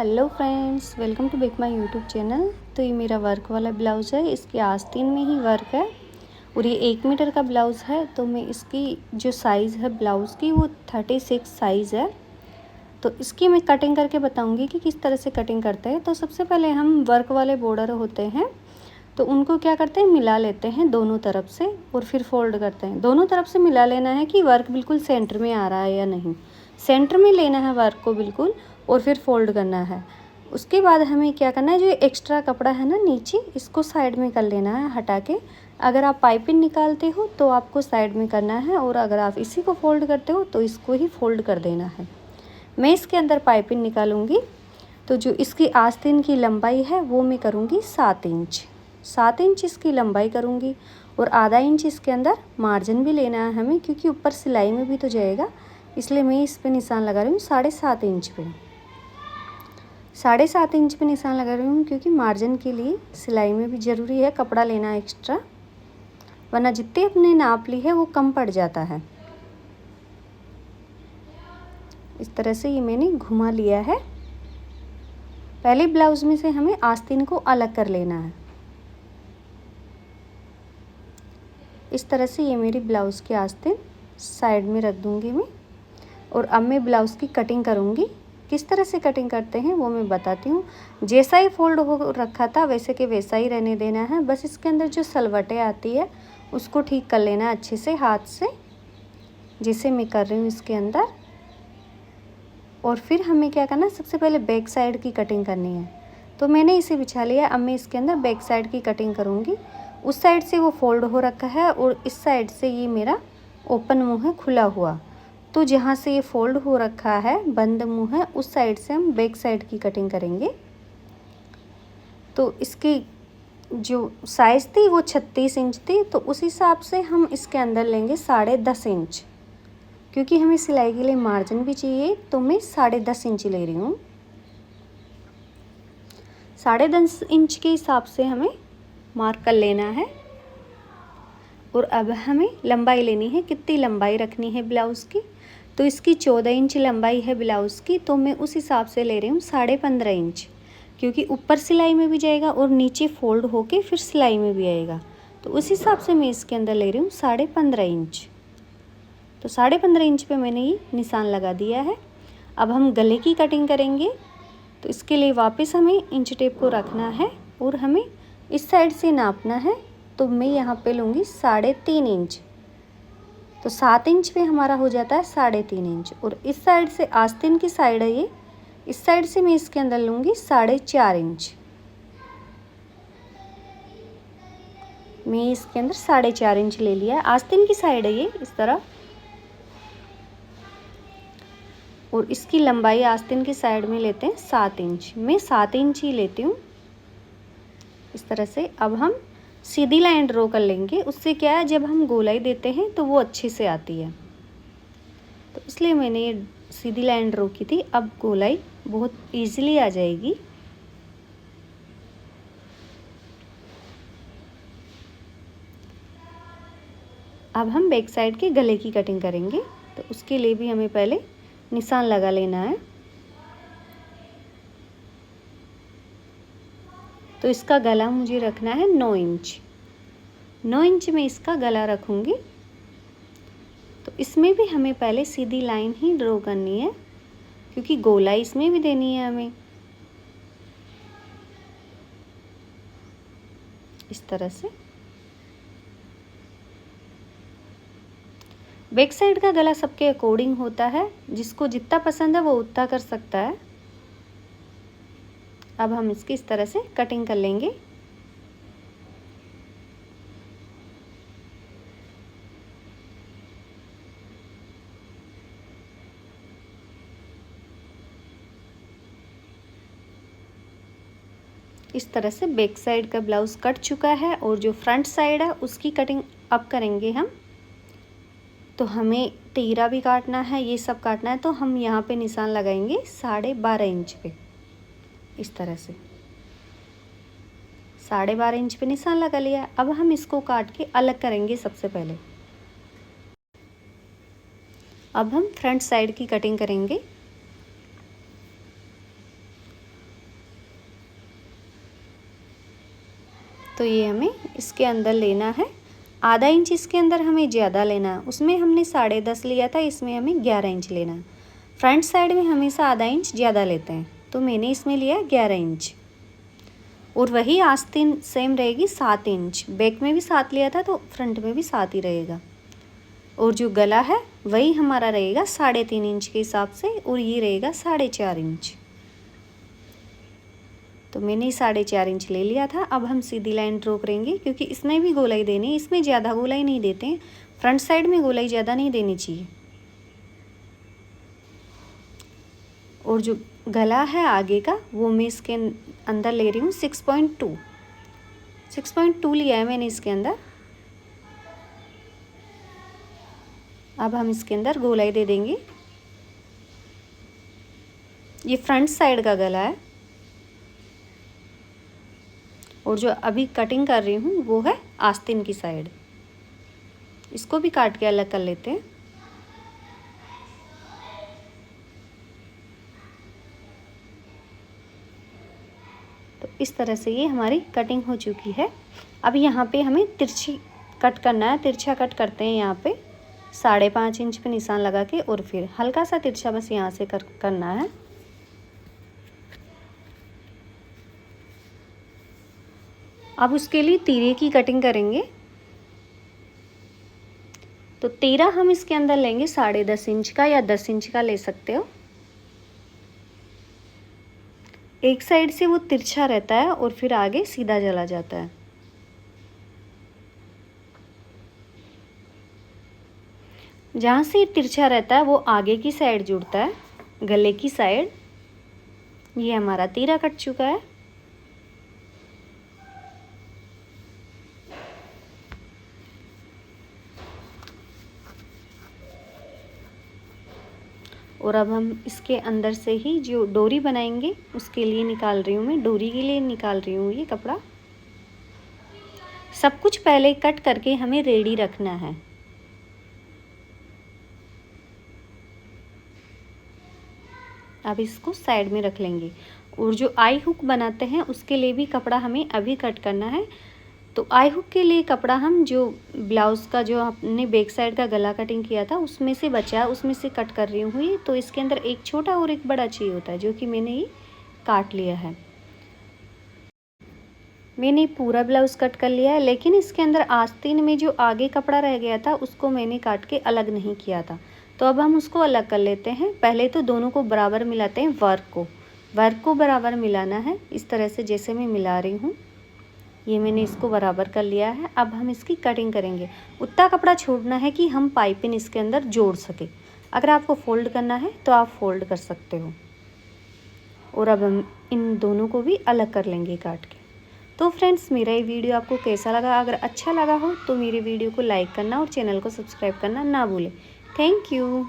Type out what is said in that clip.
Hello friends, welcome to back my YouTube channel. तो ये मेरा वर्क वाला ब्लाउज़ है, इसके आस्तीन में ही वर्क है और ये 1 मीटर का ब्लाउज़ है। तो मैं इसकी जो साइज़ है ब्लाउज़ की वो 36 साइज़ है। तो इसकी मैं कटिंग करके बताऊंगी कि किस तरह से कटिंग करते हैं। तो सबसे पहले हम वर्क वाले बॉर्डर होते हैं तो उनको क्या करते हैं, मिला लेते हैं दोनों तरफ से और फिर फोल्ड करते हैं। दोनों तरफ से मिला लेना है कि वर्क बिल्कुल सेंटर में आ रहा है या नहीं। सेंटर में लेना है वर्क को बिल्कुल और फिर फोल्ड करना है। उसके बाद हमें क्या करना है, जो एक्स्ट्रा कपड़ा है ना नीचे, इसको साइड में कर लेना है हटा के। अगर आप पाइपिंग निकालते हो तो आपको साइड में करना है और अगर आप इसी को फोल्ड करते हो तो इसको ही फोल्ड कर देना है। मैं इसके अंदर पाइपिंग निकालूंगी। तो जो इसकी आस्तीन की लंबाई है वो मैं करूँगी 7 इंच। 7 इंच इसकी लंबाई करूँगी और आधा इंच इसके अंदर मार्जिन भी लेना है हमें, क्योंकि ऊपर सिलाई में भी तो जाएगा, इसलिए मैं इस पे निशान लगा रही हूँ 7.5 इंच पे। 7.5 इंच पे निशान लगा रही हूँ क्योंकि मार्जिन के लिए सिलाई में भी ज़रूरी है कपड़ा लेना एक्स्ट्रा, वरना जितने अपने नाप ली है वो कम पड़ जाता है। इस तरह से ये मैंने घुमा लिया है। पहले ब्लाउज़ में से हमें आस्तीन को अलग कर लेना है। इस तरह से ये मेरी ब्लाउज़ की आस्तीन साइड में रख दूँगी मैं। और अब मैं ब्लाउज़ की कटिंग करूँगी। किस तरह से कटिंग करते हैं वो मैं बताती हूँ। जैसा ही फोल्ड हो रखा था वैसे के वैसा ही रहने देना है। बस इसके अंदर जो सलवटें आती है उसको ठीक कर लेना है अच्छे से हाथ से, जैसे मैं कर रही हूँ इसके अंदर। और फिर हमें क्या करना है, सबसे पहले बैक साइड की कटिंग करनी है। तो मैंने इसे बिछा लिया। अब मैं इसके अंदर बैक साइड की कटिंग करूँगी। उस साइड से वो फोल्ड हो रखा है और इस साइड से ये मेरा ओपन मुँह है, खुला हुआ। तो जहाँ से ये फोल्ड हो रखा है, बंद मुँह है, उस साइड से हम बैक साइड की कटिंग करेंगे। तो इसकी जो साइज़ थी वो 36 इंच थी, तो उस हिसाब से हम इसके अंदर लेंगे 10.5 इंच, क्योंकि हमें सिलाई के लिए मार्जिन भी चाहिए। तो मैं 10.5 इंच ले रही हूँ। 10.5 इंच के हिसाब से हमें मार्क कर लेना है। और अब हमें लंबाई लेनी है, कितनी लंबाई रखनी है ब्लाउज़ की। तो इसकी 14 इंच लंबाई है ब्लाउज़ की, तो मैं उस हिसाब से ले रही हूँ 15.5 इंच, क्योंकि ऊपर सिलाई में भी जाएगा और नीचे फोल्ड होके फिर सिलाई में भी आएगा। तो उस हिसाब से मैं इसके अंदर ले रही हूँ 15.5 इंच। तो 15.5 इंच पे मैंने ये निशान लगा दिया है। अब हम गले की कटिंग करेंगे। तो इसके लिए वापस हमें इंच टेप को रखना है और हमें इस साइड से नापना है। तो मैं यहाँ पे लूँगी 3.5 इंच। तो 7 इंच पे हमारा हो जाता है 3.5 इंच। और इस साइड से आस्तीन की साइड है ये, इस साइड से मैं इसके अंदर लूँगी 4.5 इंच। मैं इसके अंदर 4.5 इंच ले लिया है। आस्तीन की साइड है ये इस तरह, और इसकी लंबाई आस्तीन की साइड में लेते हैं 7 इंच। मैं 7 इंच ही लेती हूँ इस तरह से। अब हम सीधी लाइन ड्रॉ कर लेंगे। उससे क्या है, जब हम गोलाई देते हैं तो वो अच्छे से आती है, तो इसलिए मैंने ये सीधी लाइन ड्रॉ की थी। अब गोलाई बहुत इजीली आ जाएगी। अब हम बैक साइड के गले की कटिंग करेंगे। तो उसके लिए भी हमें पहले निशान लगा लेना है। तो इसका गला मुझे रखना है 9 इंच। 9 इंच में इसका गला रखूँगी। तो इसमें भी हमें पहले सीधी लाइन ही ड्रॉ करनी है, क्योंकि गोलाई इसमें भी देनी है हमें इस तरह से। बैक साइड का गला सबके अकॉर्डिंग होता है, जिसको जितना पसंद है वो उतना कर सकता है। अब हम इसकी इस तरह से कटिंग कर लेंगे। इस तरह से बैक साइड का ब्लाउज़ कट चुका है और जो फ्रंट साइड है उसकी कटिंग अब करेंगे हम। तो हमें तीरा भी काटना है, ये सब काटना है। तो हम यहाँ पे निशान लगाएंगे 12.5 इंच पे, इस तरह से 12.5 इंच पे निशान लगा लिया। अब हम इसको काट के अलग करेंगे सबसे पहले। अब हम फ्रंट साइड की कटिंग करेंगे। तो ये हमें इसके अंदर लेना है, आधा इंच इसके अंदर हमें ज़्यादा लेना है। उसमें हमने 10.5 लिया था, इसमें हमें 11 इंच लेना है। फ्रंट साइड में हमेशा आधा इंच ज़्यादा लेते हैं, तो मैंने इसमें लिया 11 इंच। और वही आस्तीन सेम रहेगी 7 इंच। बैक में भी 7 लिया था तो फ्रंट में भी 7 ही रहेगा। और जो गला है वही हमारा रहेगा 3.5 इंच के हिसाब से, और ये रहेगा 4.5 इंच। तो मैंने 4.5 इंच ले लिया था। अब हम सीधी लाइन ड्रॉ करेंगे, क्योंकि इसमें भी गोलाई देनी है, इसमें ज़्यादा गोलाई नहीं देते हैं। फ्रंट साइड में गोलाई ज़्यादा नहीं देनी चाहिए। और जो गला है आगे का वो मैं इसके अंदर ले रही हूँ 6.2 लिया है मैंने इसके अंदर। अब हम इसके अंदर गोलाई दे देंगे। ये फ्रंट साइड का गला है, और जो अभी कटिंग कर रही हूँ वो है आस्तीन की साइड। इसको भी काट के अलग कर लेते हैं। तो इस तरह से ये हमारी कटिंग हो चुकी है। अब यहाँ पे हमें तिरछी कट करना है। तिरछा कट करते हैं यहाँ पे 5.5 इंच पे निशान लगा के, और फिर हल्का सा तिरछा बस यहाँ से करना है। अब उसके लिए तीरे की कटिंग करेंगे। तो तीरा हम इसके अंदर लेंगे 10.5 इंच का, या 10 इंच का ले सकते हो। एक साइड से वो तिरछा रहता है और फिर आगे सीधा चला जाता है। जहाँ से तिरछा रहता है वो आगे की साइड जुड़ता है, गले की साइड। ये हमारा तीरा कट चुका है। और अब हम इसके अंदर से ही जो डोरी बनाएंगे उसके लिए निकाल रही हूँ मैं, डोरी के लिए निकाल रही हूँ ये कपड़ा। सब कुछ पहले कट करके हमें रेडी रखना है। अब इसको साइड में रख लेंगे। और जो आई हुक बनाते हैं उसके लिए भी कपड़ा हमें अभी कट करना है। तो आई हुक के लिए कपड़ा हम जो ब्लाउज़ का जो हमने बैक साइड का गला कटिंग किया था उसमें से बचा, उसमें से कट कर रही हूँ ये। तो इसके अंदर एक छोटा और एक बड़ा चाहिए होता है, जो कि मैंने ये काट लिया है। मैंने पूरा ब्लाउज़ कट कर लिया है, लेकिन इसके अंदर आस्तीन में जो आगे कपड़ा रह गया था उसको मैंने काट के अलग नहीं किया था। तो अब हम उसको अलग कर लेते हैं। पहले तो दोनों को बराबर मिलाते हैं। वर्क को बराबर मिलाना है, इस तरह से जैसे मैं मिला रही हूँ। ये मैंने इसको बराबर कर लिया है। अब हम इसकी कटिंग करेंगे। उतना कपड़ा छोड़ना है कि हम पाइपिंग इसके अंदर जोड़ सके। अगर आपको फोल्ड करना है तो आप फोल्ड कर सकते हो। और अब हम इन दोनों को भी अलग कर लेंगे काट के। तो फ्रेंड्स, मेरा ये वीडियो आपको कैसा लगा? अगर अच्छा लगा हो तो मेरे वीडियो को लाइक करना और चैनल को सब्सक्राइब करना ना भूलें। Thank you.